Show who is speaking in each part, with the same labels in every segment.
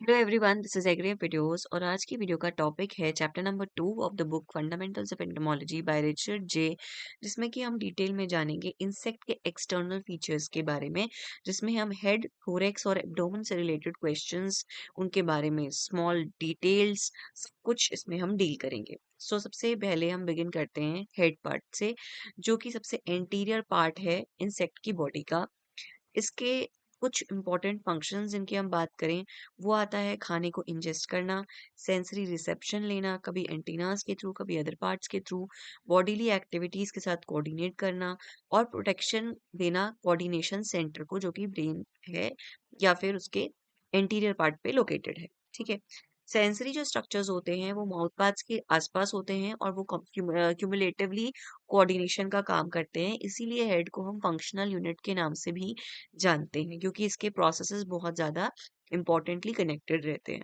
Speaker 1: Hello everyone, this is agri videos और आज की वीडियो का टॉपिक है chapter number 2 of the book fundamentals of entomology by Richard J, जिसमें कि हम डिटेल में जानेंगे इंसेक्ट के एक्सटर्नल फीचर्स के बारे में, जिसमें हम हेड, थोरैक्स और एब्डोमेन से रिलेटेड क्वेश्चंस उनके बारे में स्मॉल डिटेल्स सब कुछ इसमें हम डील करेंगे। सबसे पहले हम बिगिन करते हैं हेड पार्ट से, जो कि सबसे एंटीरियर पार्ट है इंसेक्ट की बॉडी का। इसके कुछ इंपॉर्टेंट फंक्शंस जिनकी हम बात करें, वो आता है खाने को इंजेस्ट करना, सेंसरी रिसेप्शन लेना, कभी एंटीनास के थ्रू, कभी अदर पार्ट्स के थ्रू, बॉडीली एक्टिविटीज के साथ कोऑर्डिनेट करना और प्रोटेक्शन देना कोऑर्डिनेशन सेंटर को, जो कि ब्रेन है या फिर उसके एंटीरियर पार्ट पे लोकेटेड है। ठीक है। सेंसरी जो स्ट्रक्चर्स होते हैं वो माउथ पार्ट्स के आसपास होते हैं और वो क्यूमुलेटिवली कोऑर्डिनेशन का काम करते हैं। इसीलिए हेड को हम फंक्शनल यूनिट के नाम से भी जानते हैं, क्योंकि इसके प्रोसेसेस बहुत ज्यादा इंपॉर्टेंटली कनेक्टेड रहते हैं।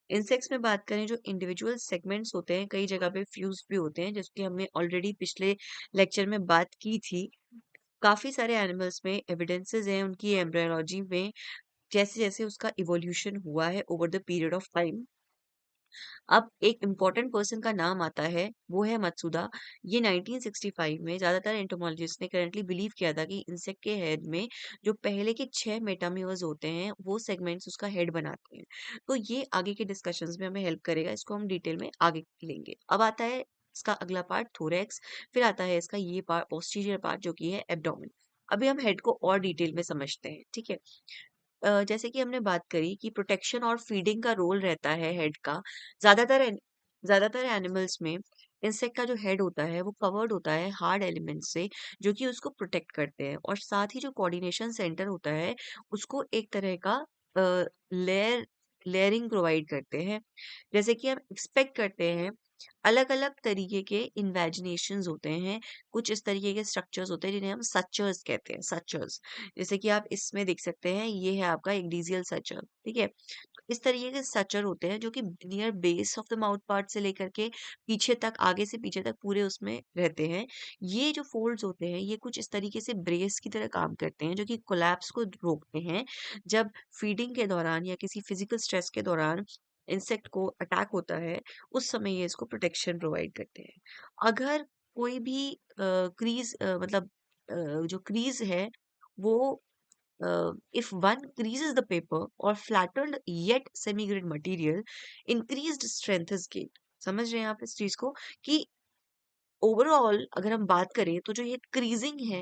Speaker 1: इंसेक्ट्स में बात करें, जो इंडिविजुअल सेगमेंट्स होते हैं कई जगह पे फ्यूज भी होते हैं, जिसकी हमने ऑलरेडी पिछले लेक्चर में बात की थी। काफी सारे एनिमल्स में एविडेंसेस हैं उनकी एम्ब्रियोलॉजी में, जैसे जैसे उसका इवोल्यूशन हुआ है over the period of time. अब एक इम्पोर्टेंट पर्सन का नाम आता है, वो है मत्सुदा। ये 1965 में ज्यादातर एंटोमोलॉजिस्ट ने करंटली बिलीव किया था कि इंसेक्ट के हेड में जो पहले के 6 मेटामियर्स होते हैं वो सेगमेंट्स उसका हेड बनाते हैं। तो ये आगे के डिस्कशंस में हमें हेल्प करेगा, इसको हम डिटेल में आगे लेंगे। अब आता है इसका अगला पार्ट थोरैक्स, फिर आता है इसका ये पार्ट पोस्टीरियर पार्ट जो कि है एब्डोमेन। अभी हम हेड को और डिटेल में समझते हैं। ठीक है। जैसे कि हमने बात करी कि प्रोटेक्शन और फीडिंग का रोल रहता है हेड का। ज्यादातर ज्यादातर एनिमल्स में इंसेक्ट का जो हेड होता है वो कवर्ड होता है हार्ड एलिमेंट से, जो कि उसको प्रोटेक्ट करते हैं, और साथ ही जो कोऑर्डिनेशन सेंटर होता है उसको एक तरह का लेयरिंग प्रोवाइड करते हैं। जैसे कि हम एक्सपेक्ट करते हैं, अलग अलग तरीके के इन्वेजिनेशंस होते हैं। कुछ इस तरीके के स्ट्रक्चर्स होते हैं जिन्हें हम सचर्स कहते हैं, सचर्स। जैसे कि आप इसमें देख सकते हैं, ये है आपका एक डीजियल सचर। ठीक है। तो इस तरीके के सचर होते हैं जो कि near base of the mouth part से लेकर के पीछे तक, आगे से पीछे तक पूरे उसमें रहते हैं। ये जो फोल्ड्स होते हैं ये कुछ इस तरीके से ब्रेस की तरह काम करते हैं, जो कि कोलैप्स को रोकते हैं। जब फीडिंग के दौरान या किसी फिजिकल स्ट्रेस के दौरान इंसेक्ट को अटैक होता है, उस समय ये इसको प्रोटेक्शन प्रोवाइड करते हैं। अगर कोई भी क्रीज मतलब जो क्रीज है वो, if one creases the paper or flattened yet semi-grid material, increased strength is gained। समझ रहे हैं आप इस चीज को कि ओवरऑल अगर हम बात करें तो जो ये क्रीजिंग है,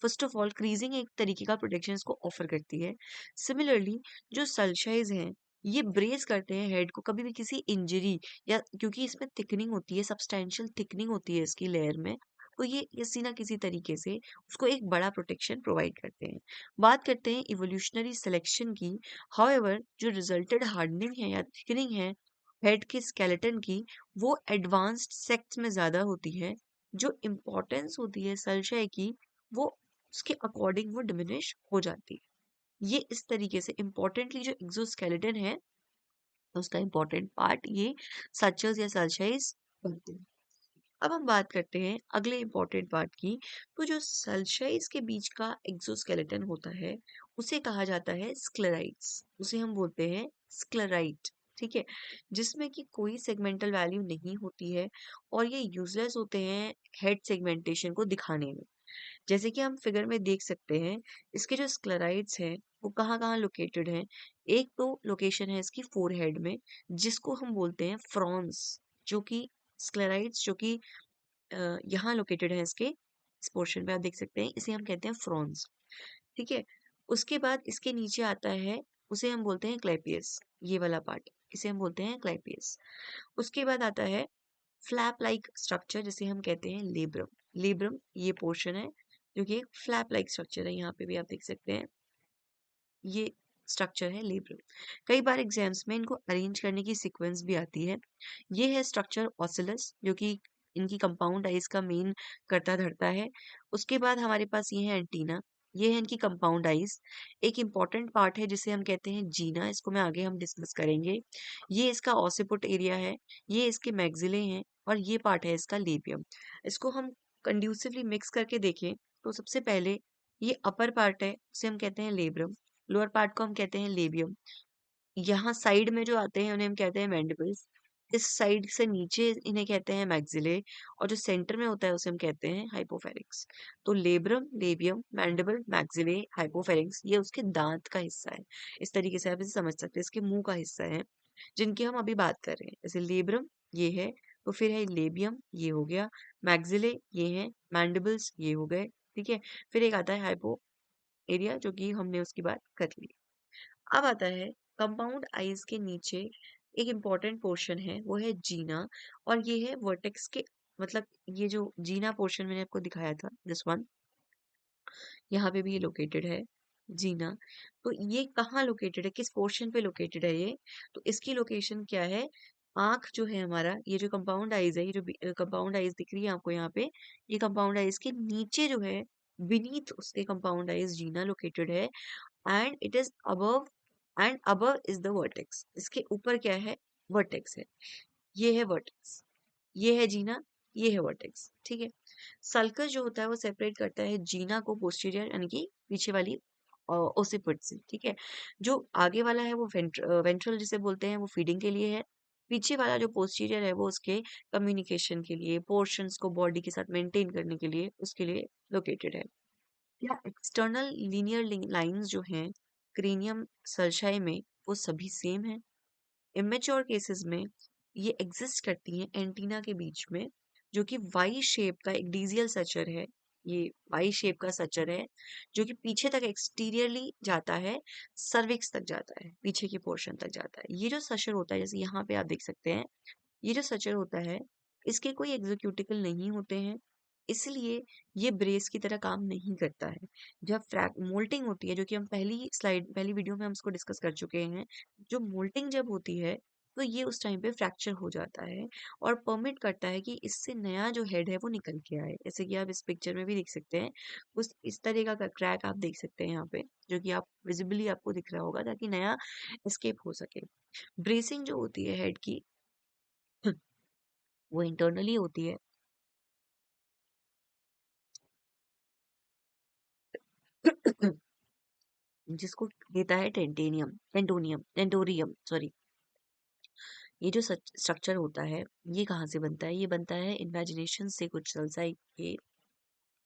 Speaker 1: फर्स्ट ऑफ ऑल क्रीजिंग एक तरीके का प्रोटेक्शन इसको ऑफर करती है। सिमिलरली जो सल्शाइज हैं, ये ब्रेस करते हैं हेड को कभी भी किसी इंजरी, या क्योंकि इसमें थिकनिंग होती है, सब्सटेंशियल थिकनिंग होती है इसकी लेयर में, तो ये किसी ना किसी तरीके से उसको एक बड़ा प्रोटेक्शन प्रोवाइड करते हैं। बात करते हैं इवोल्यूशनरी सिलेक्शन की। हाउएवर जो रिजल्टेड हार्डनिंग है या थिकनिंग है हेड के स्केलेटन की, वो एडवांस्ड सेक्ट्स में ज्यादा होती है। जो इम्पोर्टेंस होती है सलशाई की, वो उसके अकॉर्डिंग वो डिमिनिश हो जाती है। ये इस तरीके से इम्पोर्टेंटली जो एक्सोस्केलेटन है उसका इम्पोर्टेंट पार्ट ये सचल्स या सल्शाइज बनते हैं। अब हम बात करते हैं अगले इम्पोर्टेंट पार्ट की। तो जो सल्शाइज के बीच का एक्सोस्केलेटन होता है उसे कहा जाता है स्क्लेराइड्स, उसे हम बोलते हैं स्क्लेराइट। ठीक है। जिसमें कि कोई सेगमेंटल वैल्यू नहीं होती है और ये यूजलेस होते हैं हेड सेगमेंटेशन को दिखाने में। जैसे कि हम फिगर में देख सकते हैं, इसके जो स्क्लेराइड्स हैं वो कहाँ कहाँ लोकेटेड हैं। एक तो लोकेशन है इसकी फोरहेड में, जिसको हम बोलते हैं फ्रॉन्स, जो कि स्क्लेराइड्स जो कि यहाँ लोकेटेड है इसके, इस पोर्शन पे आप देख सकते हैं, इसे हम कहते हैं फ्रॉन्स। ठीक है। उसके बाद इसके नीचे आता है, उसे हम बोलते हैं क्लेपियस, ये वाला पार्ट इसे हम बोलते हैं क्लेपियस। उसके बाद आता है फ्लैप लाइक स्ट्रक्चर, जिसे हम कहते हैं लेब्रम। लेब्रम ये पोर्शन है जो कि एक फ्लैप लाइक स्ट्रक्चर है, यहाँ पे भी आप देख सकते हैं, ये स्ट्रक्चर है लेब्रम। कई बार एग्जाम्स में इनको अरेंज करने की सीक्वेंस भी आती है। ये है स्ट्रक्चर ऑसिलस, जो कि इनकी कंपाउंड आइज का मेन करता धरता है। उसके बाद हमारे पास ये है एंटीना, ये है इनकी कंपाउंड आइज। एक इम्पॉर्टेंट पार्ट है जिसे हम कहते हैं जीना, इसको मैं आगे हम डिस्कस करेंगे। ये इसका ऑसिपुट एरिया है, ये इसके मैग्जिले हैं, और ये पार्ट है इसका लेबियम। इसको हम कंड्यूसिवली मिक्स करके देखें तो सबसे पहले ये अपर पार्ट है, उसे हम कहते हैं लेब्रम। लोअर पार्ट को हम कहते हैं लेबियम। यहाँ साइड में जो आते हैं उन्हें हम कहते हैं मैंडिबल्स। इस साइड से नीचे इन्हें कहते हैं मैक्सिले, और जो सेंटर में होता है उसे हम कहते हैं हाइपोफेरिक्स। तो लेब्रम, लेबियम, मैंडिबल, मैक्सिले, हाइपोफेरिक्स ये उसके दांत का हिस्सा है। इस तरीके से आप इसे समझ सकते हैं, इसके मुंह का हिस्सा है जिनकी हम अभी बात कर रहे हैं। जैसे लेब्रम ये है, तो फिर है लेबियम ये हो गया, मैक्सिले ये है, मैंडिबल्स ये हो गए, ठीक है। फिर एक आता है हाइपो एरिया जो कि हमने उसकी बात कर ली। अब आता है कंपाउंड आईज के नीचे एक इम्पॉर्टेंट पोर्शन है, वो है जीना, और ये है वर्टेक्स के, मतलब ये जो जीना पोर्शन मैंने आपको दिखाया था, दिस वन, यहाँ पे भी ये लोकेटेड है जीना। तो ये कहाँ लोकेटेड है, किस पोर्शन पे लोकेटेड है ये, तो इसकी लोकेशन क्या है, आंख जो है हमारा, ये जो कंपाउंड आइज है, ये जो कंपाउंड आइज दिख रही है आपको यहाँ पे, ये कंपाउंड आइज के नीचे जो है, बीनीथ उसके कंपाउंड आइज जीना लोकेटेड है, and it is above, and above is the vertex, इसके ऊपर क्या है, वर्टेक्स है, ये है वर्टेक्स, ये है जीना, ये है वर्टेक्स, ठीक है। सल्कस जो होता है वो सेपरेट करता है जीना को पोस्टीरियर यानी कि पीछे वाली ओसिपिट से, ठीक है। जो आगे वाला है वो वेंट्रल जिसे बोलते हैं, वो फीडिंग के लिए है। पीछे वाला जो पोस्टीरियर है वो उसके कम्युनिकेशन के लिए, पोर्शंस को बॉडी के साथ मेंटेन करने के लिए, उसके लिए लोकेटेड है। या एक्सटर्नल लीनियर लाइंस जो हैं क्रेनियम सर्चाई में, वो सभी सेम है। इमेच्योर केसेस में ये एग्जिस्ट करती हैं एंटीना के बीच में, जो कि वाई शेप का एक डीजियल सचर है। ये वाई शेप का सचर है जो कि पीछे तक एक्सटीरियरली जाता है, सर्विक्स तक जाता है, पीछे के पोर्शन तक जाता है। ये जो सचर होता है, जैसे यहाँ पे आप देख सकते हैं, ये जो सचर होता है, इसके कोई एग्जीक्यूटिकल नहीं होते हैं, इसलिए ये ब्रेस की तरह काम नहीं करता है। जब फ्रैक मोल्टिंग होती है, जो कि हम पहली वीडियो में हम इसको डिस्कस कर चुके हैं, जो मोल्टिंग जब होती है, तो ये उस टाइम पे फ्रैक्चर हो जाता है और परमिट करता है कि इससे नया जो हेड है वो निकल के आए। जैसे कि आप इस पिक्चर में भी देख सकते हैं, उस इस तरह का क्रैक आप देख सकते हैं यहाँ पे, जो कि आप विजिबली आपको दिख रहा होगा, ताकि नया एस्केप हो सके। ब्रेसिंग जो होती है हेड की, वो इंटरनली होती है। जिसको देता है टेंटोरियम सॉरी। ये जो स्ट्रक्चर होता है, ये कहाँ से बनता है, ये बनता है इमेजिनेशन से कुछ सेल्साई के,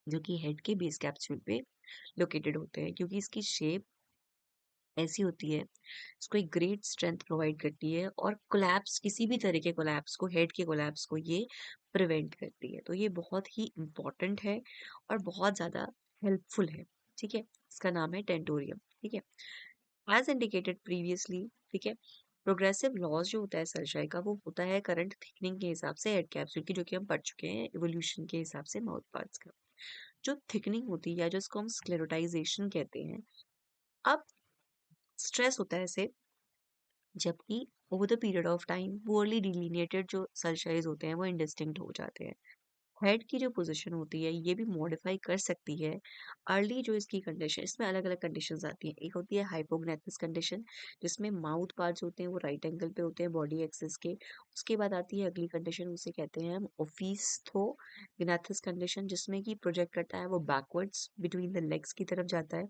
Speaker 1: जो कि हेड के बेस कैप्सूल पे लोकेटेड होते हैं, क्योंकि इसकी शेप ऐसी होती है, इसको एक ग्रेट स्ट्रेंथ प्रोवाइड करती है, और कोलैप्स, किसी भी तरह के कोलैप्स को, हेड के कोलैप्स को ये प्रिवेंट करती है। तो ये बहुत ही इम्पोर्टेंट है और बहुत ज़्यादा हेल्पफुल है, ठीक है। इसका नाम है टेंटोरियम, ठीक है, एज इंडिकेटेड प्रीवियसली, ठीक है। प्रोग्रेसिव लॉस जो होता है सर्जाई का, वो होता है करंट थिकनिंग के हिसाब से हेड कैप्सूल की, जो कि हम पढ़ चुके हैं इवोल्यूशन के हिसाब से माउथ पार्ट्स का। जो थिकनिंग होती है, या जो इसको हम स्क्लेरोटाइजेशन कहते हैं, अब स्ट्रेस होता है इसे, जबकि over the period of time poorly delineated जो सर्जाइज होते हैं वो इंडिस्टिंक्ट हो जाते हैं। हेड की जो पोजीशन होती है, ये भी मॉडिफाई कर सकती है। अर्ली जो इसकी कंडीशन, इसमें अलग अलग कंडीशंस आती हैं। एक होती है हाइपोग्नेथिस कंडीशन, जिसमें माउथ पार्ट्स होते हैं वो राइट एंगल पे होते हैं बॉडी एक्सिस के। उसके बाद आती है अगली कंडीशन, उसे कहते हैं हम ओफिस्थोग्नेथिस कंडीशन, जिसमें कि प्रोजेक्ट करता है वो बैकवर्ड्स बिटवीन द लेग्स की तरफ जाता है।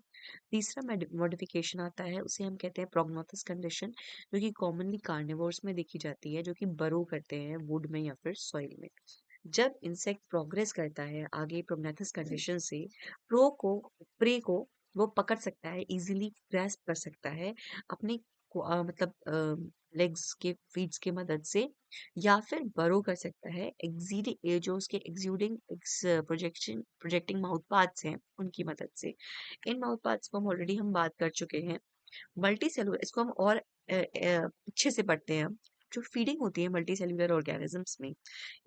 Speaker 1: तीसरा मॉडिफिकेशन आता है, उसे हम कहते हैं प्रोग्नोथिस कंडीशन, जो कि कॉमनली कार्निवोर्स में देखी जाती है, जो कि बरो करते हैं वुड में या फिर सॉइल में। जब इंसेक्ट प्रोग्रेस करता है आगे प्रोग्नेथिस कंडीशन से, प्रे को वो पकड़ सकता है, इजीली ग्रैस्प कर सकता है अपने मतलब लेग्स के फीट्स के मदद से, या फिर बरो कर सकता है जो उसके एग्जूडिंग प्रोजेक्टिंग माउथ पार्ट्स हैं उनकी मदद से। इन माउथ पार्ट्स को हम ऑलरेडी हम बात कर चुके हैं। मल्टी सेलुलर, इसको हम और अच्छे से पढ़ते हैं। जो फीडिंग होती है मल्टी सेलुलर ऑर्गेनिजम्स में,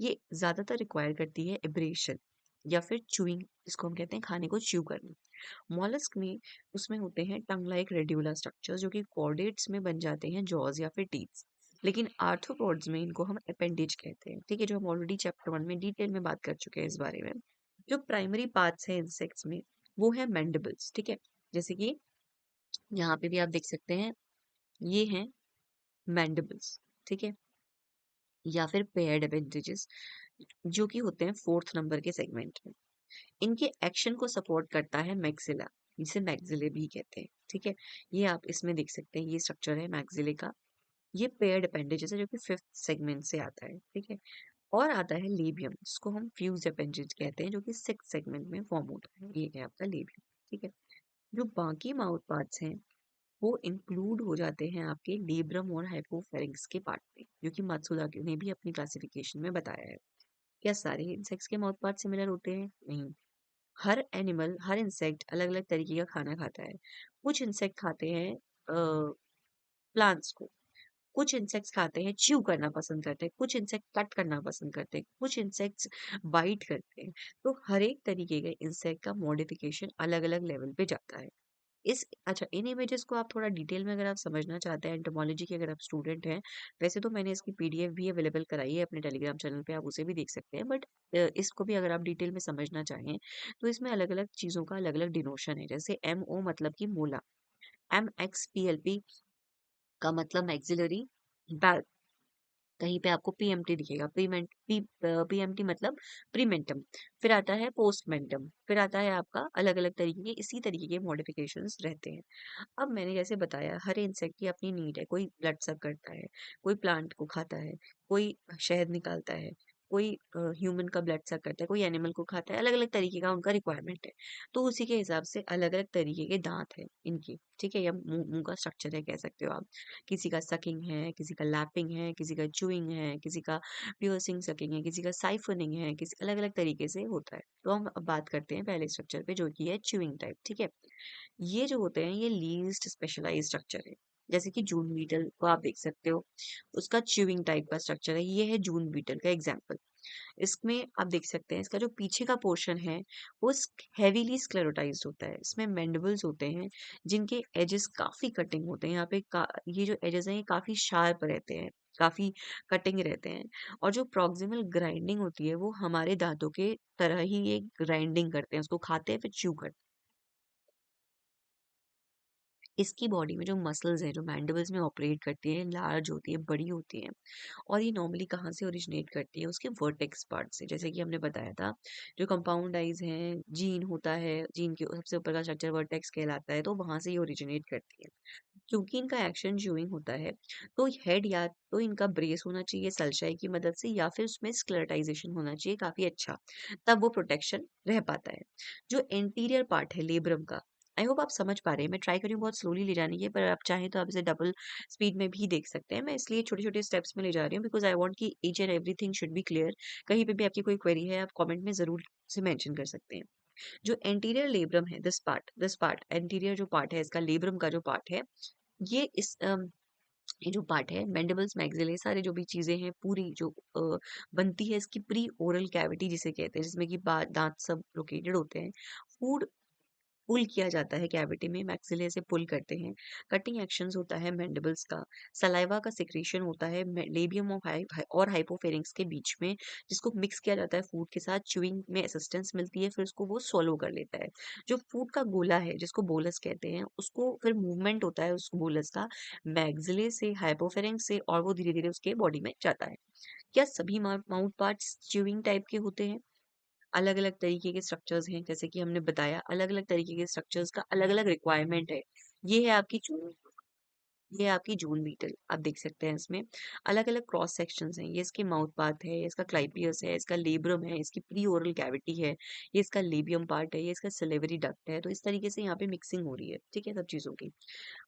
Speaker 1: ये ज्यादातर रिक्वायर करती है एब्रेशन या फिर चूइंग, जिसको हम कहते हैं खाने को च्यू करना। मॉलस्क में उसमें होते हैं टंग लाइक रेड्यूलर स्ट्रक्चर्स, जो कि कॉर्डेट्स में बन जाते हैं जॉज या फिर टीथ। लेकिन आर्थ्रोपोड्स में इनको हम अपेंडेज कहते हैं, ठीक है, जो हम ऑलरेडी चैप्टर 1 में डिटेल में बात कर चुके हैं इस बारे में। जो प्राइमरी पार्ट्स हैं इंसेक्ट्स में, वो है मैंडिबल्स, ठीक है। जैसे कि यहाँ पे भी आप देख सकते हैं, ये हैं मैंडिबल्स, ठीक है, या फिर पेयर्ड अपेंडेजेस, जो कि होते हैं फोर्थ नंबर के सेगमेंट में। इनके एक्शन को सपोर्ट करता है मैक्सिला। जिसे मैक्सिले भी कहते हैं, ठीक है। ये आप इसमें देख सकते हैं, ये स्ट्रक्चर है मैक्सिले का। ये पेयर्ड अपेंडेज है जो कि फिफ्थ सेगमेंट से आता है, ठीक है। और आता है लेबियम, जिसको हम फ्यूज अपेंडेज कहते हैं, जो कि सिक्स सेगमेंट में फॉर्म होता है। ये है आपका लेबियम, ठीक है। जो बाकी माउथ पार्ट्स हैं वो इंक्लूड हो जाते हैं आपके लेब्रम और हाइपोफेरिंक्स के पार्ट में, जो कि मात्सुदा ने भी अपनी क्लासिफिकेशन में बताया है। क्या सारे इंसेक्ट्स के माउथ पार्ट सिमिलर होते हैं? नहीं। हर एनिमल, हर इंसेक्ट अलग अलग तरीके का खाना खाता है। कुछ इंसेक्ट खाते हैं प्लांट्स को, कुछ इंसेक्ट्स खाते हैं च्यू करना पसंद करते हैं, कुछ इंसेक्ट कट करना पसंद करते हैं, कुछ इंसेक्ट्स बाइट करते हैं। तो हर एक तरीके के इंसेक्ट का मॉडिफिकेशन अलग अलग लेवल पे जाता है। इस अच्छा, इन इमेजेस को आप थोड़ा डिटेल में अगर आप समझना चाहते हैं, एंटोमोलॉजी के अगर आप स्टूडेंट हैं, वैसे तो मैंने इसकी पीडीएफ भी अवेलेबल कराई है अपने टेलीग्राम चैनल पे, आप उसे भी देख सकते हैं। बट इसको भी अगर आप डिटेल में समझना चाहें, तो इसमें अलग अलग चीज़ों का अलग अलग डिनोशन है। जैसे एम ओ मतलब कि मोला, M X P L P का मतलब मैक्सिलरी, कहीं पे आपको पीएमटी दिखेगा, पीएमटी मतलब प्रीमेंटम। फिर आता है पोस्टमेंटम, फिर आता है आपका अलग अलग तरीके के, इसी तरीके के मॉडिफिकेशंस रहते हैं। अब मैंने जैसे बताया, हर इंसेक्ट की अपनी नीड है। कोई ब्लड सक करता है, कोई प्लांट को खाता है, कोई शहद निकालता है, कोई ह्यूमन का ब्लड सक करता है, कोई एनिमल को खाता है। अलग अलग तरीके का उनका रिक्वायरमेंट है। तो उसी के हिसाब से अलग अलग तरीके के दांत है इनकी, ठीक है, या मुंह मुंह का स्ट्रक्चर है कह सकते हो आप। किसी का सकिंग है, किसी का लैपिंग है, किसी का चूइंग है, किसी का पियर्सिंग सकिंग है, किसी का साइफनिंग है, किसी अलग अलग तरीके से होता है। तो हम अब बात करते हैं पहले स्ट्रक्चर पे, जो कि है च्यूइंग टाइप, ठीक है। ये जो होते हैं ये लीस्ट स्पेशलाइज्ड स्ट्रक्चर है। जैसे कि जून बीटल को आप देख सकते हो, उसका च्यूइंग टाइप का स्ट्रक्चर है। ये है जून बीटल का एग्जाम्पल। इसमें आप देख सकते हैं, इसका जो पीछे का पोर्शन है वो हैवीली स्क्लेरोटाइज्ड होता है। इसमें मैंडिबल्स होते हैं जिनके एजेस काफी कटिंग होते हैं। यहाँ पे ये जो एजेस हैं ये काफी शार्प रहते हैं, काफी कटिंग रहते हैं। और जो प्रॉक्सिमल ग्राइंडिंग होती है वो हमारे दांतों के तरह ही ये ग्राइंडिंग करते हैं, उसको खाते हैं फिर च्यू करते हैं। इसकी बॉडी में जो मसल्स हैं, जो मैंडिबल्स में ऑपरेट करती हैं, लार्ज होती है, बड़ी होती हैं। और ये नॉर्मली कहाँ से ओरिजिनेट करती है? उसके वर्टेक्स पार्ट से। जैसे कि हमने बताया था, जो कंपाउंड आइज हैं, जीन होता है, जीन के सबसे ऊपर का स्ट्रक्चर वर्टेक्स कहलाता है, तो वहां से ये ओरिजिनेट करती है। क्योंकि इनका एक्शन च्यूइंग होता है, तो हेड या तो इनका ब्रेस होना चाहिए सलशाई की मदद से, या फिर उसमें स्क्लेरोटाइजेशन होना चाहिए काफी अच्छा, तब वो प्रोटेक्शन रह पाता है। जो एंटीरियर पार्ट है लेब्रम का, आई होप आप समझ पा रहे हैं। मैं ट्राई करी हूँ बहुत स्लोली ले जाने की, पर आप चाहें तो आप इसे डबल स्पीड में भी देख सकते हैं। मैं इसलिए छोटे छोटे स्टेप्स में ले जा रही हूँ, बिकॉज आई वॉन्ट कि each and everything should be clear. कहीं पे भी आपकी कोई क्वेरी है, आप कमेंट में जरूर से मेंशन कर सकते हैं। जो एंटीरियर लेब्रम है, दिस पार्ट एंटीरियर जो पार्ट है, इसका लेब्रम का जो पार्ट है, ये इस ये जो पार्ट है मैंडिबल्स मैक्सिले सारे जो भी चीजें हैं पूरी जो बनती है इसकी प्री ओरल कैविटी जिसे कहते हैं, जिसमें कि दांत सब लोकेटेड होते हैं। फूड पुल किया जाता है कैविटी में, मैक्सिले से पुल करते हैं। कटिंग एक्शंस होता है मैंडिबल्स का। सलाइवा का सिक्रीशन होता है लेबियम और हाइपोफेरिंक्स के बीच में, जिसको मिक्स किया जाता है फूड के साथ। च्यूइंग में असिस्टेंस मिलती है, फिर उसको वो swallow कर लेता है। जो फूड का गोला है, जिसको बोलस कहते हैं, उसको फिर मूवमेंट होता है उस बोलस का मैक्सिले से, हाइपोफेरिंक्स से, और वो धीरे धीरे उसके बॉडी में जाता है। क्या सभी माउथ पार्ट्स च्यूइंग टाइप के होते हैं? अलग अलग तरीके के स्ट्रक्चर्स हैं, जैसे कि हमने बताया अलग अलग तरीके के स्ट्रक्चर्स का अलग अलग रिक्वायरमेंट है। ये है आपकी जून ये आपकी जून बीटल, आप देख सकते हैं इसमें अलग अलग क्रॉस सेक्शंस हैं। ये इसके माउथ पार्ट है, ये इसका क्लाइपियस है, इसका लेब्रम है, इसकी प्री ओरल कैविटी है, ये इसका लेबियम पार्ट है, ये इसका सिलेवरी डक्ट है। तो इस तरीके से यहाँ पे मिक्सिंग हो रही है, ठीक है, सब चीजों की।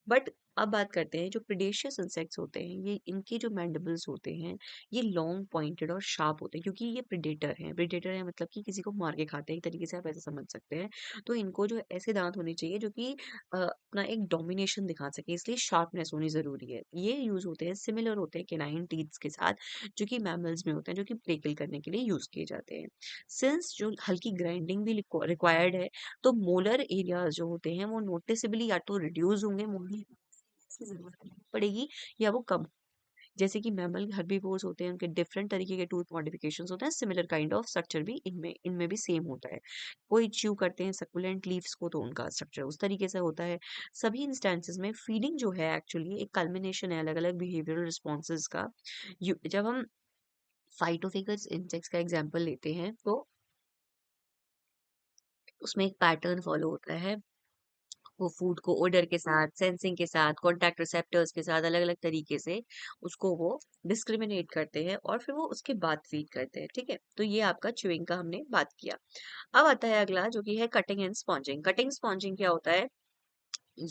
Speaker 1: बट अब बात करते हैं जो प्रीडेशियस इंसेक्ट्स होते हैं, ये इनके जो मैंडिबल्स होते हैं ये लॉन्ग पॉइंटेड और शार्प होते हैं, क्योंकि ये प्रीडेटर है मतलब कि किसी को मार के खाते हैं, एक तरीके से आप ऐसे समझ सकते हैं। तो इनको जो ऐसे दांत होने चाहिए जो कि अपना एक डोमिनेशन दिखा सके, इसलिए शार्पनेस होनी जरूरी है। ये यूज होते हैं, सिमिलर होते हैं केनाइन टीथ्स के साथ, जो कि मैमल्स में होते हैं, जो कि प्ले किल करने के लिए यूज किए जाते हैं। सिंस जो हल्की ग्राइंडिंग भी रिक्वायर्ड है, तो मोलर एरियाज जो होते हैं वो नोटिसेबली या तो रिड्यूस होंगे, मोलर की जरूरत नहीं पड़ेगी, या वो कम। जैसे कि मैमल हर्बीवोर्स होते हैं, उनके डिफरेंट तरीके के टूथ मॉडिफिकेशंस होते हैं, सिमिलर काइंड ऑफ स्ट्रक्चर भी इनमें इनमें भी सेम होता है। कोई च्यू करते हैं सकुलेंट लीव्स को, तो उनका स्ट्रक्चर उस तरीके से होता है। सभी इंस्टेंसेस में फीडिंग जो है एक्चुअली एक कल्मिनेशन है अलग अलग बिहेवियरल रिस्पॉन्सेज का। जब हम फाइटोफेगस इंसेक्ट्स का एग्जाम्पल लेते हैं, तो उसमें एक पैटर्न फॉलो होता है। वो फूड को ओडर के साथ, सेंसिंग के साथ, कॉन्टैक्ट रिसेप्टर्स के साथ अलग-अलग तरीके से उसको वो डिस्क्रिमिनेट करते हैं और फिर वो उसके बाद फीड करते हैं, ठीक है? तो ये आपका च्यूइंग का हमने बात किया। अब आता है अगला जो कि है cutting and sponging. Cutting sponging क्या होता है?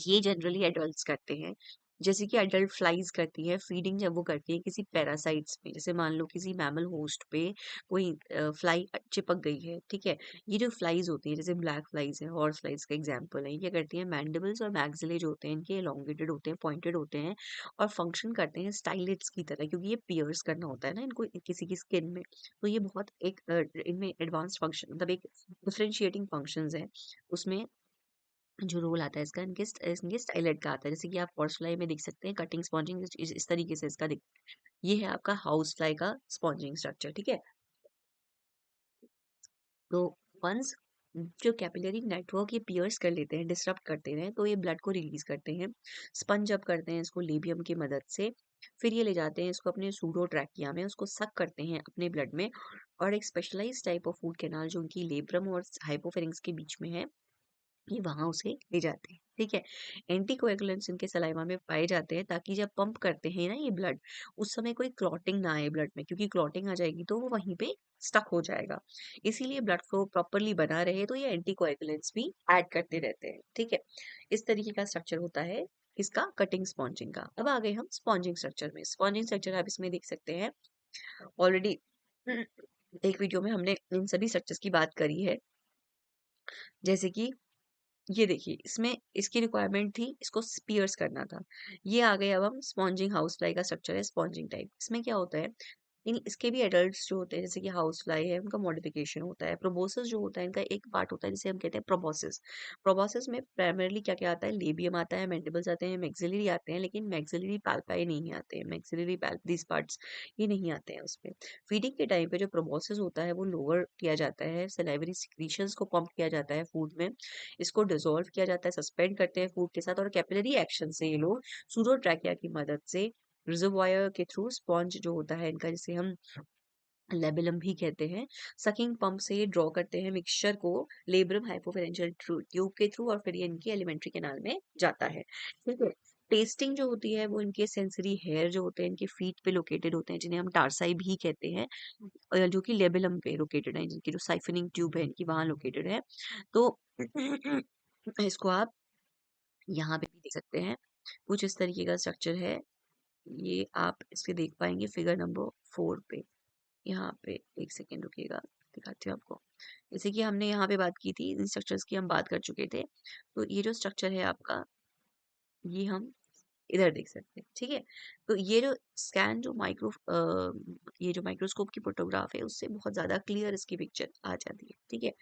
Speaker 1: ये जनरली एडल्ट्स करते हैं। जैसे कि एडल्ट फ्लाइज करती है फीडिंग जब वो करती है किसी पैरासाइट्स पे, जैसे मान लो किसी मैमल होस्ट पे कोई फ्लाई चिपक गई है, ठीक है? ये जो फ्लाइज होती है जैसे ब्लैक फ्लाइज है, हॉर्स फ्लाइज का एग्जांपल है, ये क्या करती है मैंडिबल्स और मैक्सिले जो होते हैं इनके एलोंगेटेड होते हैं, पॉइंटेड होते हैं और फंक्शन करते हैं स्टाइलिट्स की तरह, क्योंकि ये पियर्स करना होता है ना इनको किसी की स्किन में। तो ये बहुत एक इनमें एडवांस फंक्शन मतलब एक डिफरेंशिएटिंग फंक्शंस है उसमें जो रोल आता है इसका इनके स्टाइलेट का आता है, जैसे कि आप हॉर्स फ्लाई में देख सकते हैं कटिंग स्पॉन्जिंग इस तरीके से इसका दिख। ये है आपका हाउस फ्लाई का स्पॉन्जिंग स्ट्रक्चर, ठीक है? तो वंस जो कैपिलरी नेटवर्क ये पियर्स कर लेते हैं, डिसरप्ट करते हैं, तो ये ब्लड को रिलीज करते हैं, स्पंज अप करते हैं इसको लेबियम की मदद से। फिर ये ले जाते हैं इसको अपने सूडो ट्रैकिया में, उसको सक करते हैं अपने ब्लड में और एक specialise type of food canal जो उनकी लेब्रम और हाइपोफेरिंक्स के बीच में है, ये वहां उसे ले जाते हैं, ठीक है? एंटीकोएगुलेंट्स इनके सलाइवा में पाए जाते हैं ताकि जब पंप करते हैं ना ये ब्लड, उस समय कोई क्लॉटिंग ना आए ब्लड में, क्योंकि क्लॉटिंग आ जाएगी तो वो वहीं पे स्टक हो जाएगा। इसीलिए ब्लड फ्लो प्रॉपरली बना रहे तो ये एंटीकोएगुलेंट्स भी ऐड करते रहते हैं, ठीक है? इस तरीके का स्ट्रक्चर होता है इसका कटिंग स्पॉन्जिंग का। अब आ गए हम स्पॉन्जिंग स्ट्रक्चर में। स्पॉन्जिंग स्ट्रक्चर आप इसमें देख सकते हैं ऑलरेडी एक वीडियो में हमने इन सभी स्ट्रक्चर्स की बात करी है, जैसे कि ये देखिए इसमें इसकी रिक्वायरमेंट थी इसको स्पियर्स करना था। ये आ गए अब हम स्पॉन्जिंग हाउस फ्लाई का स्ट्रक्चर है स्पॉन्जिंग टाइप। इसमें क्या होता है इन इसके भी एडल्ट्स जो होते हैं जैसे कि हाउस फ्लाई है उनका मॉडिफिकेशन होता है। प्रोबोसिस जो होता है इनका एक पार्ट होता है जिसे हम कहते हैं प्रोबोसिस। प्रोबोसिस में प्राइमरली क्या क्या आता है, लेबियम आता है, मैंडिबल्स आते हैं, मैक्सिलरी आते हैं, लेकिन मैक्सिलरी पाल्पाई नहीं आते हैं, मैक्सिलरी पाल्प दिस पार्ट्स ये नहीं आते हैं उसमें। फीडिंग के टाइम पे जो प्रोबोसिस होता है वो लोअर किया जाता है, सलाइवरी सिक्रीशंस को पंप किया जाता है फूड में, इसको डिसॉल्व किया जाता है, सस्पेंड करते हैं फूड के साथ और कैपिलरी एक्शन से ये लोग सूडोट्रैकिया की मदद से रिजर्वायर के थ्रू स्पॉन्ज जो होता है इनका जिसे हम लेबेलम भी कहते हैं, सकिंग पंप से ये ड्रॉ करते हैं मिक्सचर को लेब्रम हाइपोफेरेंजियल ट्यूब के थ्रू और फिर ये इनकी एलिमेंट्री कैनाल में जाता है, ठीक है? टेस्टिंग जो होती है वो इनके सेंसरी हेयर जो होते हैं इनके फीट पे लोकेटेड होते हैं जिन्हें हम टारसाई भी कहते हैं, जो कि लेबेलम पे लोकेटेड है, जिनकी जो साइफनिंग ट्यूब है इनकी वहां लोकेटेड है। तो इसको आप यहाँ पे भी देख सकते हैं, कुछ इस तरीके का स्ट्रक्चर है। ये आप इसके देख पाएंगे फिगर नंबर 4 पे। यहाँ पे एक सेकेंड रुकिएगा, दिखाती हूँ आपको। जैसे कि हमने यहाँ पे बात की थी इन स्ट्रक्चर्स की हम बात कर चुके थे, तो ये जो स्ट्रक्चर है आपका ये हम इधर देख सकते हैं, ठीक है? तो ये जो स्कैन जो ये जो माइक्रोस्कोप की फोटोग्राफ है उससे बहुत ज्यादा क्लियर इसकी पिक्चर आ जाती है, ठीक है?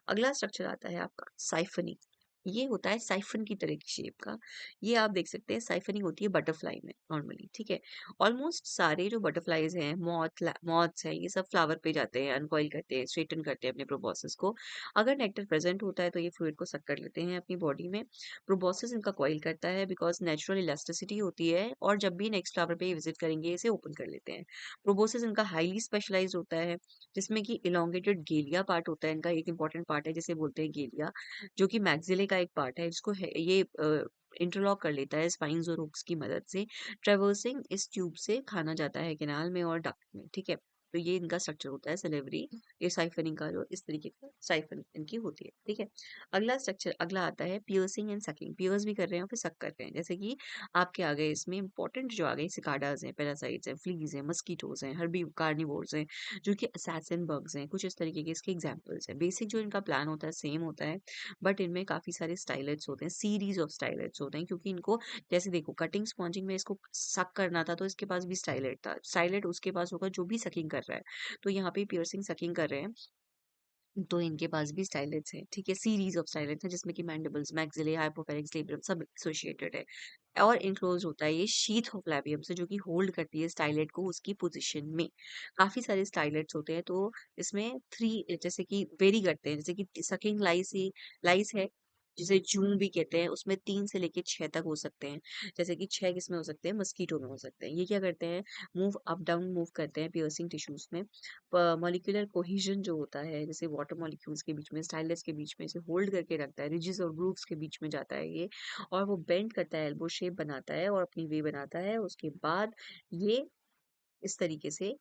Speaker 1: अगला स्ट्रक्चर आता है आपका साइफनिंग। ये होता है साइफन की तरह की शेप का। ये आप देख सकते हैं साइफनिंग होती है बटरफ्लाई में नॉर्मली, ठीक है? ऑलमोस्ट सारे जो बटरफ्लाईज हैं, मॉथ्स हैं, ये सब फ्लावर पे जाते हैं, अनकॉइल करते हैं, स्ट्रेटन करते हैं अपने प्रोबॉसिस को। अगर नेक्टर प्रेजेंट होता है तो ये फ्लूइड को सक कर लेते हैं अपनी बॉडी में। प्रोबॉसिस इनका कॉइल करता है बिकॉज नेचुरल इलास्टिसिटी होती है और जब भी नेक्स्ट फ्लावर पे विजिट करेंगे इसे ओपन कर लेते हैं। प्रोबोसिस इनका हाईली स्पेशलाइज्ड होता है जिसमें कि इलोंगेटेड गेलिया पार्ट होता है, इनका एक इंपॉर्टेंट पार्ट है जिसे बोलते हैं गेलिया, जो कि मैक्सिले का एक पार्ट है जिसको ये इंटरलॉक कर लेता है स्पाइन्स और हुक्स की मदद से। ट्रेवर्सिंग इस ट्यूब से खाना जाता है कैनाल में और डक्ट में, ठीक है? तो ये इनका स्ट्रक्चर होता है सिलेवरी, ये साइफनिंग का जो इस तरीके का साइफन इनकी होती है, ठीक है? अगला स्ट्रक्चर अगला आता है पियर्सिंग एंड सकिंग। पियर्स भी कर रहे हैं और फिर सक कर रहे हैं, जैसे कि आपके आ गए इसमें इंपॉर्टेंट जो आ गए सिकाडाज हैं, पैरासाइट्स हैं, फ्लीज हैं, मस्कीटोज हैं, हर्बी कार्निवोर्स हैं, जो कि असैसिन बग्स हैं, कुछ इस तरीके के इसके एग्जांपल्स हैं। बेसिक जो इनका प्लान होता है सेम होता है, बट इनमें काफी सारे स्टाइलेट्स होते हैं, सीरीज ऑफ स्टाइलेट्स होते हैं, क्योंकि इनको जैसे देखो कटिंग स्पॉन्जिंग में इसको सक करना था तो इसके पास भी स्टाइलेट था, स्टाइलेट उसके पास होगा जो भी सकिंग कर रहा है। तो यहाँ पे पियर्सिंग सकिंग कर रहे हैं तो इनके पास भी स्टाइलेट्स हैं, ठीक है? सीरीज ऑफ स्टाइलेट्स हैं जिसमें कि मैंडिबल्स, मैक्सिले, हाइपोफेरिक्स, लेब्रियम सब एसोसिएटेड है और इनक्लोज होता है ये शीथ ऑफ लैबियम से, जो कि होल्ड करती है स्टाइलेट को उसकी पोजीशन में। काफी सारे स्टाइलेट्स होते हैं, तो इसमें थ्री जैसे कि वेरी करते हैं, जैसे कि सकिंग लाइस है, जिसे जूम भी कहते हैं, उसमें 3 से लेके 6 तक हो सकते हैं। जैसे कि 6 किसमें हो सकते हैं? मस्कीटो में हो सकते हैं। ये क्या करते हैं? मूव अप डाउन मूव करते हैं पियर्सिंग टिश्यूज़ में। प मॉलिक्यूलर कोहेजन जो होता है, जैसे वाटर मॉलिक्यूल्स के बीच में, स्टाइलस के बीच में इसे होल्ड करके रखता है, रिजेस और ग्रूव्स के बीच में जाता है ये, और वो बेंड करता है, एल्बो शेप बनाता है और अपनी वे बनाता है। उसके बाद ये इस तरीके से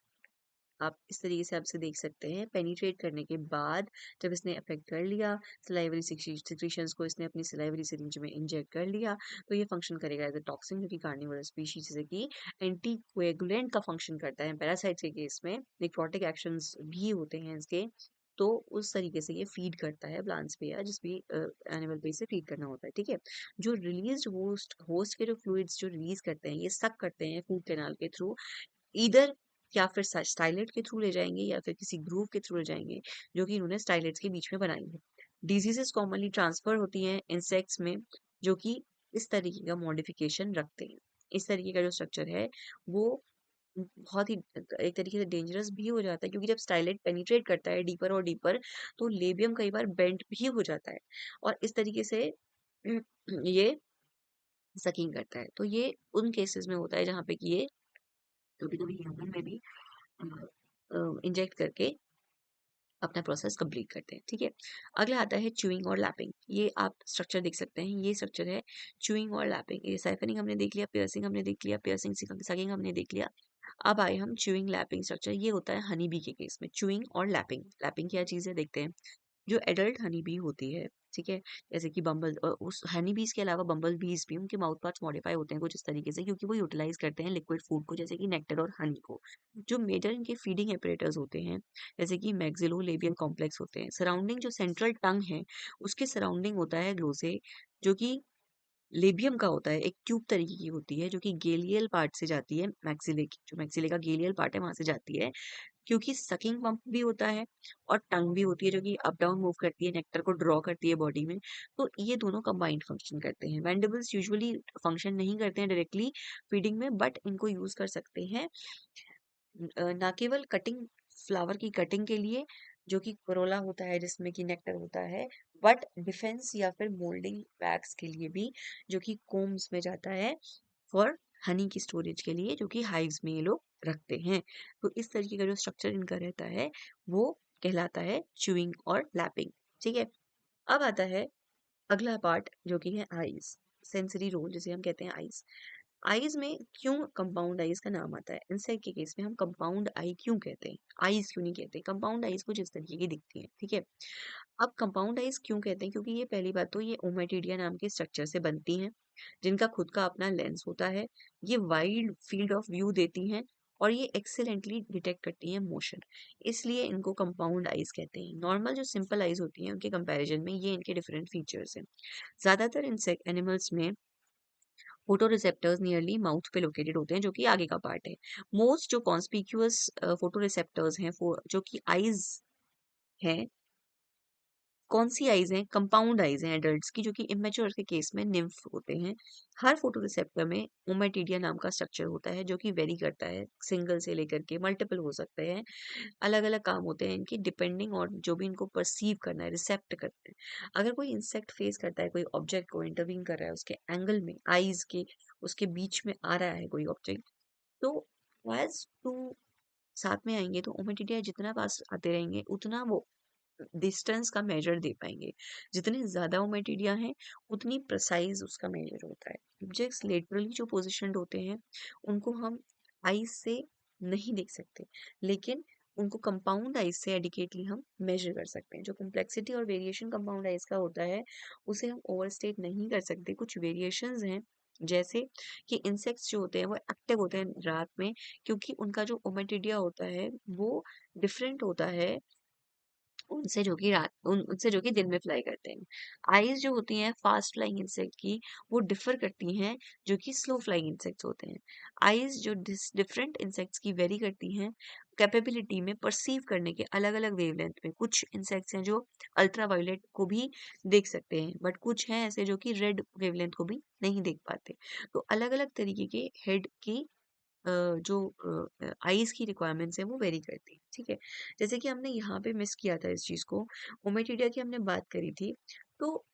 Speaker 1: आप इस तरीके से आप इसे देख सकते हैं, पेनिट्रेट करने के बाद जब इसने अफ़ेक्ट कर लिया, सलाइवरी सिक्रीशंस को इसने अपनी सलाइवरी सिरिंज में इंजेक्ट कर लिया, तो ये फंक्शन करेगा एज़ अ टॉक्सिन, जो कि कार्निवोरस स्पीशीज़ जैसे कि एंटीकोएगुलेंट का फंक्शन करता है। पैरासाइट्स के केस में नेक्रोटिक एक्शंस भी होते हैं इसके, तो उस तरीके से ये फीड करता है प्लांट्स पे या जिस भी एनिमल पे इसे फीड करना होता है, ठीक है? जो रिलीज़्ड होस्ट होस्ट के जो फ्लूइड्स जो रिलीज़ करते हैं, ये सक करते हैं फूड कैनाल के थ्रू, ईदर या फिर स्टाइलेट के थ्रू ले जाएंगे या फिर किसी ग्रूव के थ्रू ले जाएंगे, जो कि इन्होंने स्टाइलेट्स के बीच में बनाई है। डिजीजेस कॉमनली ट्रांसफर होती हैं इंसेक्ट्स में, जो कि इस तरीके का मॉडिफिकेशन रखते हैं। इस तरीके का जो स्ट्रक्चर है वो बहुत ही एक तरीके से डेंजरस भी हो जाता है, क्योंकि जब स्टाइलेट पेनिट्रेट करता है डीपर और डीपर, तो लेबियम कई बार बेंट भी हो जाता है और इस तरीके से ये सकिंग करता है। तो ये उन केसेस में होता है जहाँ पे कि ये कभी कभी ह्यूमन में भी इंजेक्ट करके अपना प्रोसेस कंप्लीट करते हैं, ठीक है? अगला आता है च्यूइंग और लैपिंग। ये आप स्ट्रक्चर देख सकते हैं, ये स्ट्रक्चर है च्यूइंग और लैपिंग। ये साइफनिंग हमने देख लिया, पियर्सिंग हमने देख लिया, पियर्सिंग सकिंग हमने देख लिया। अब आए हम च्यूइंग लैपिंग स्ट्रक्चर। ये होता है हनी बी के केस में, च्यूइंग और लैपिंग। लैपिंग क्या चीज़ है देखते हैं। जो एडल्ट हनी बी होती है, ठीक है, जैसे कि उस हनी बीज के अलावा बम्बल बीज भी, उनके माउथ पार्ट्स मॉडिफाई होते हैं कुछ इस तरीके से, क्योंकि वो यूटिलाइज करते हैं लिक्विड फूड को, जैसे कि नेक्टर और हनी को। जो मेजर इनके फीडिंग एपरेटर्स होते हैं, जैसे कि मैक्सिलोलेबियल कॉम्प्लेक्स होते हैं, सराउंडिंग जो सेंट्रल टंग है उसके सराउंडिंग होता है ग्लोसे, जो कि लेबियम का होता है, एक ट्यूब तरीके की होती है, जो कि गेलियल पार्ट से जाती है, मैक्सिले की जो मैक्सिले का गेलियल पार्ट है वहां से जाती है, क्योंकि सकिंग पंप भी होता है और टंग भी होती है, जो कि अप डाउन मूव करती है, नेक्टर को ड्रॉ करती है बॉडी में। तो ये दोनों कंबाइंड फंक्शन करते हैं। मैंडिबल्स यूजुअली फंक्शन नहीं करते हैं डायरेक्टली फीडिंग में, बट इनको यूज कर सकते हैं ना केवल कटिंग, फ्लावर की कटिंग के लिए, जो कि कोरोला होता है जिसमें कि नेक्टर होता है, बट डिफेंस या फिर मोल्डिंग वैक्स के लिए भी, जो कि कोम्स में जाता है फॉर हनी की स्टोरेज के लिए, जो कि हाइव्स में ये लोग रखते हैं। तो इस तरीके का जो स्ट्रक्चर इनका रहता है वो कहलाता है च्यूइंग और लैपिंग, ठीक है? अब आता है अगला पार्ट, जो कि है आईज, सेंसरी रोल जिसे हम कहते हैं आईज। आईज में क्यों कंपाउंड आईज का नाम आता है? इंसेक्ट के केस में हम कंपाउंड आई क्यों कहते हैं, आईज क्यों नहीं कहते? कंपाउंड आईज कुछ इस तरीके की दिखती है, ठीक है? अब कंपाउंड आईज क्यों कहते हैं? क्योंकि ये पहली बात तो ये ओमेटिडिया नाम के स्ट्रक्चर से बनती हैं, जिनका खुद का अपना लेंस होता है। ये वाइड फील्ड ऑफ व्यू देती हैं और ये एक्सेलेंटली डिटेक्ट करती हैं मोशन, इसलिए इनको कंपाउंड आईज कहते हैं। नॉर्मल जो सिंपल आईज होती हैं उनके कंपैरिजन में ये इनके डिफरेंट फीचर्स हैं। ज्यादातर इंसेक्ट एनिमल्स में फोटो रिसेप्टर्स नियरली माउथ पे लोकेटेड होते हैं, जो कि आगे का पार्ट है। मोस्ट जो कॉन्स्पिक्यूअस फोटो रिसेप्टर्स हैं जो कि आईज हैं, कौन सी आईज हैं? कंपाउंड आईज हैं एडल्ट्स की, जो कि इमेच्योर के केस में निम्फ होते हैं। हर फोटो रिसेप्टर में ओमेटिडिया नाम का स्ट्रक्चर होता है, जो कि वेरी करता है, सिंगल से लेकर के मल्टीपल हो सकते हैं। अलग अलग काम होते हैं इनकी, डिपेंडिंग और जो भी इनको परसीव करना है, रिसेप्ट करते हैं। अगर कोई इंसेक्ट फेस करता है कोई ऑब्जेक्ट को, इंटरवीन कर रहा है उसके एंगल में, आईज के उसके बीच में आ रहा है कोई ऑब्जेक्ट, तो एज टू साथ में आएंगे, तो ओमेटिडिया जितना पास आते रहेंगे उतना वो डिस्टेंस का मेजर दे पाएंगे। जितने ज्यादा ओमेटिडिया हैं उतनी प्रिसाइज उसका मेजर होता है। ऑब्जेक्ट्स लेटरली जो पोजिशन्ड होते हैं उनको हम आईज से नहीं देख सकते, लेकिन उनको कंपाउंड आइज से एडिकेटली हम मेजर कर सकते हैं। जो कॉम्प्लेक्सिटी और वेरिएशन कंपाउंड आइज का होता है उसे हम ओवरस्टेट नहीं कर सकते। कुछ वेरिएशंस हैं, जैसे कि इंसेक्ट्स जो होते हैं वो एक्टिव होते हैं रात में, क्योंकि उनका जो ओमेटिडिया होता है वो डिफरेंट होता है उनसे जो कि दिन में फ्लाई करते हैं। आइज जो होती हैं फास्ट फ्लाइंग इंसेक्ट की, वो डिफर करती हैं जो कि स्लो फ्लाइंग इंसेक्ट्स होते हैं। आइज जो डिफरेंट इंसेक्ट्स की वेरी करती हैं कैपेबिलिटी में परसीव करने के अलग अलग वेवलेंथ में। कुछ इंसेक्ट्स हैं जो अल्ट्रा वायलेट को भी देख सकते हैं, बट कुछ हैं ऐसे जो कि रेड वेवलेंथ को भी नहीं देख पाते। तो अलग अलग तरीके के हेड की जो आईज की रिक्वायरमेंट्स है वो वेरी करती है, ठीक है? जैसे कि हमने यहाँ पे मिस किया था इस चीज को, ओमेटिडिया की हमने बात करी थी, तो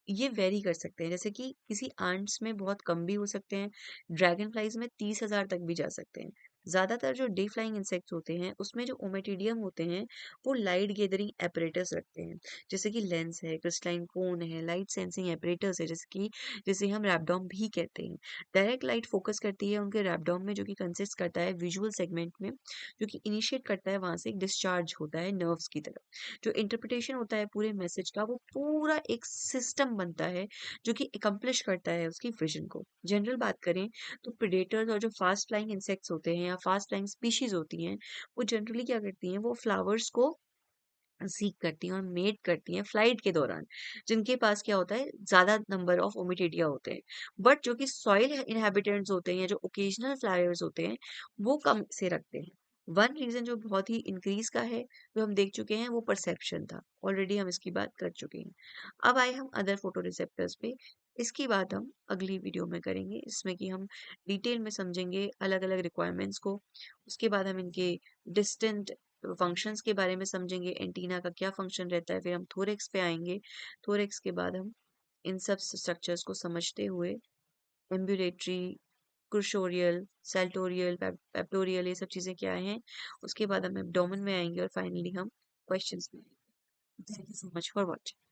Speaker 1: ये वेरी कर सकते हैं, जैसे कि किसी आंट्स में बहुत कम भी हो सकते हैं, ड्रैगन फ्लाइज में 30,000 तक भी जा सकते हैं। ज़्यादातर जो डे फ्लाइंग इंसेक्ट्स होते हैं, उसमें जो ओमेटिडियम होते हैं, वो लाइट गैदरिंग एपरेटस रखते हैं, जैसे कि लेंस है, क्रिस्टलाइन कोन है, लाइट सेंसिंग एपरेटस है, जैसे कि जिसे हम रैपडॉम भी कहते हैं। डायरेक्ट लाइट फोकस करती है उनके रैपडॉम में, जो कि कंसिस्ट करता है विजुअल सेगमेंट में, जो कि इनिशिएट करता है वहाँ से एक डिस्चार्ज होता है नर्व्स की तरफ। जो इंटरप्रिटेशन होता है पूरे मैसेज का, वो पूरा एक सिस्टम बनता है जो कि एकम्प्लिश करता है उसकी विजन को। जनरल बात करें तो प्रेडेटर्स और जो फास्ट फ्लाइंग इंसेक्ट्स होते हैं या फास्ट फ्लाइंग स्पीशीज होती हैं, वो जनरली क्या करती हैं, वो फ्लावर्स को सीक करती हैं और मेट करती हैं फ्लाइट के दौरान, जिनके पास क्या होता है, ज्यादा नंबर ऑफ ओमिटिडिया होते हैं। बट जो कि सॉइल इनहेबिटेंट्स होते हैं या जो ओकेजनल फ्लायर्स होते हैं, वो कम से रखते हैं। वन रीजन जो बहुत ही इंक्रीज का है, जो हम देख चुके हैं, वो परसेप्शन था। ऑलरेडी हम इसकी बात कर चुके हैं। अब आए हम अदर फोटो रिसेप्टर्स पे। इसकी बात हम अगली वीडियो में करेंगे, इसमें कि हम डिटेल में समझेंगे अलग अलग रिक्वायरमेंट्स को। उसके बाद हम इनके डिस्टेंट फंक्शंस के बारे में समझेंगे, एंटीना का क्या फंक्शन रहता है, फिर हम थोरेक्स पे आएंगे। थोरेक्स के बाद हम इन सब स्ट्रक्चर्स को समझते हुए एम्ब्यूलेटरी, क्रुशोरियल, सेल्टोरियल, पेप्टोरियल, ये सब चीज़ें क्या हैं, उसके बाद हम एब्डोमेन में आएंगे और फाइनली हम क्वेश्चंस में आएंगे। Thank you so much for watching.